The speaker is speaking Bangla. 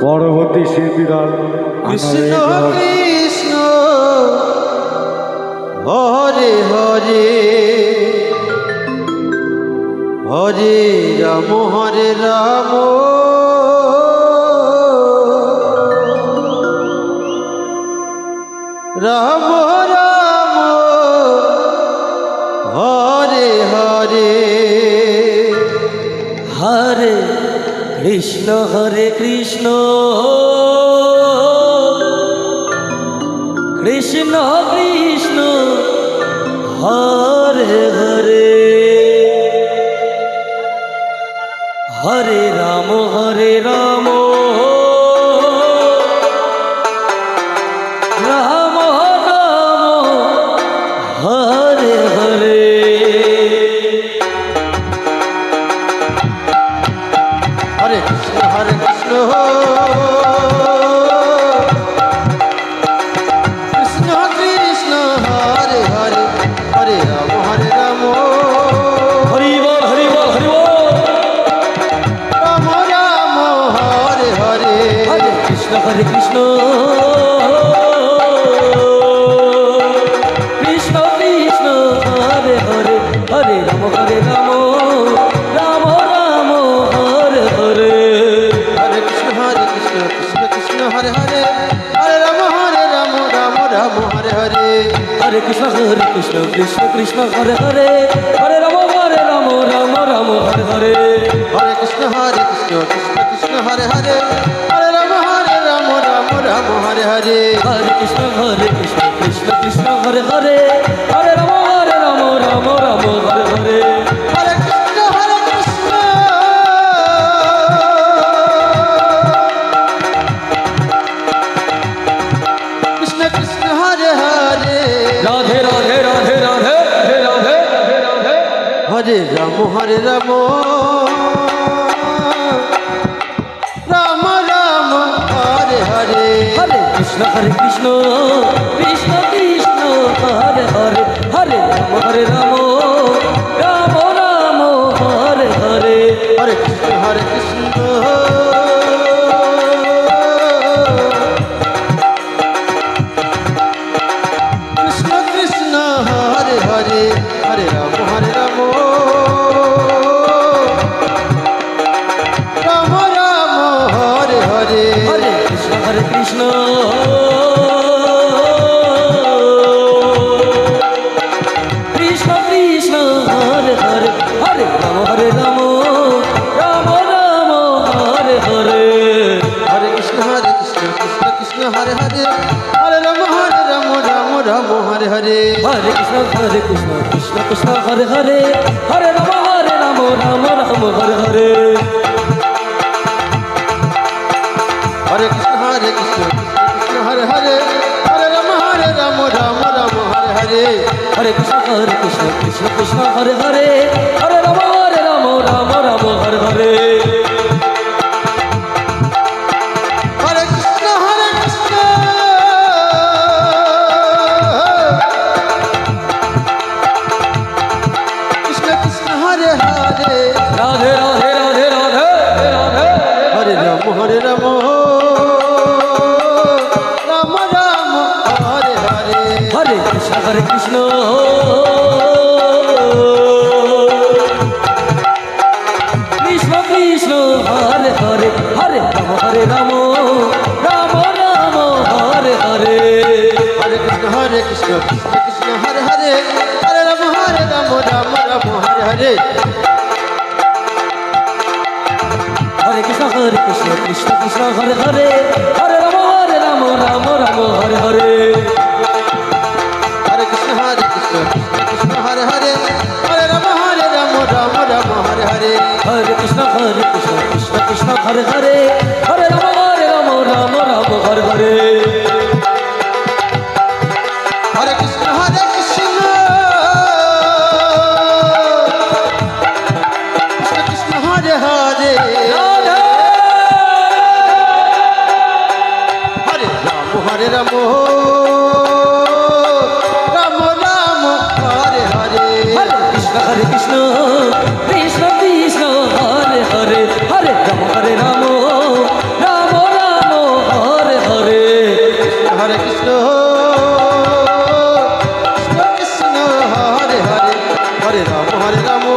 পরবর্তী শিল্পীদল কৃষ্ণ কৃষ্ণ হরে হরে হরে রাম হরে রাম রাম রাম হরে হরে হরে কৃষ্ণ কৃষ্ণ কৃষ্ণ হরে হরে হরে রাম রাম রাম হরে হরে হরে কৃষ্ণ কৃষ্ণ কৃষ্ণ হরে হরে হরে রাম হরি বল হরি বল হরি বল রাম রাম হরে হরে হরে কৃষ্ণ কৃষ্ণ কৃষ্ণ হরে হরে হরে রাম রাম রাম হরে হরে হরে কৃষ্ণ কৃষ্ণ কৃষ্ণ হরে হরে হরে রাম রাম রাম হরে হরে হরে কৃষ্ণ কৃষ্ণ হরে হরে হরে রাম রাম রাম হরে হরে হরে কৃষ্ণ কৃষ্ণ কৃষ্ণ হরে হরে হরে রাম রাম হরে হরে হরে কৃষ্ণ কৃষ্ণ হরে হরে হরে রাম রাম রাম হরে হরে হরে কৃষ্ণ কৃষ্ণ কৃষ্ণ হরে হরে রাধে রাধে রাধে রাধে রাধে রাধে হরে রাম রাম রাম হরে হরে হরে কৃষ্ণ কৃষ্ণ কৃষ্ণ হরে হরে হরে রাম রাম রাম হরে হরে হরে কৃষ্ণ কৃষ্ণ কৃষ্ণ কৃষ্ণ হরে হরে হরে রাম রাম রাম হরে হরে হরে কৃষ্ণ কৃষ্ণ কৃষ্ণ কৃষ্ণ হরে হরে হরে রাম রাম রাম হরে হরে হরে কৃষ্ণ কৃষ্ণ কৃষ্ণ হরে হরে হরে রাম রাম রাম হরে হরে হরে কৃষ্ণ কৃষ্ণ হরে হরে হরে রাম রাম রাম হরে হরে হরে কৃষ্ণ কৃষ্ণ হরে হরে হরে রাম রাম রাম হরে হরে হরে কৃষ্ণ কৃষ্ণ হরে হরে হরে রাম রাম রাম হরে হরে হরে কৃষ্ণ কৃষ্ণ কৃষ্ণ হরে হরে রাধে রাধে রাধে রাধে রাধে হরে রাম রাম রাম হরে হরে হরে কৃষ্ণ কৃষ্ণ কৃষ্ণ হরে হরে হরে রাম রাম রাম হরে হরে হরে কৃষ্ণ কৃষ্ণ কৃষ্ণ হরে হরে হরে রাম রাম রাম হরে হরে হরে কৃষ্ণ কৃষ্ণ হরে হরে হরে রাম রাম রাম হরে হরে হরে কৃষ্ণ কৃষ্ণ হরে হরে হরে রাম রাম রাম হরে হরে হরে কৃষ্ণ কৃষ্ণ হরে হরে হরে রাম রাম রাম হরে হরে হরে কৃষ্ণ কৃষ্ণ কৃষ্ণ হরে হরে রাধে হরে রাম রাম রাম হরে হরে হরে কৃষ্ণ কৃষ্ণ কৃষ্ণ হরে হরে রাম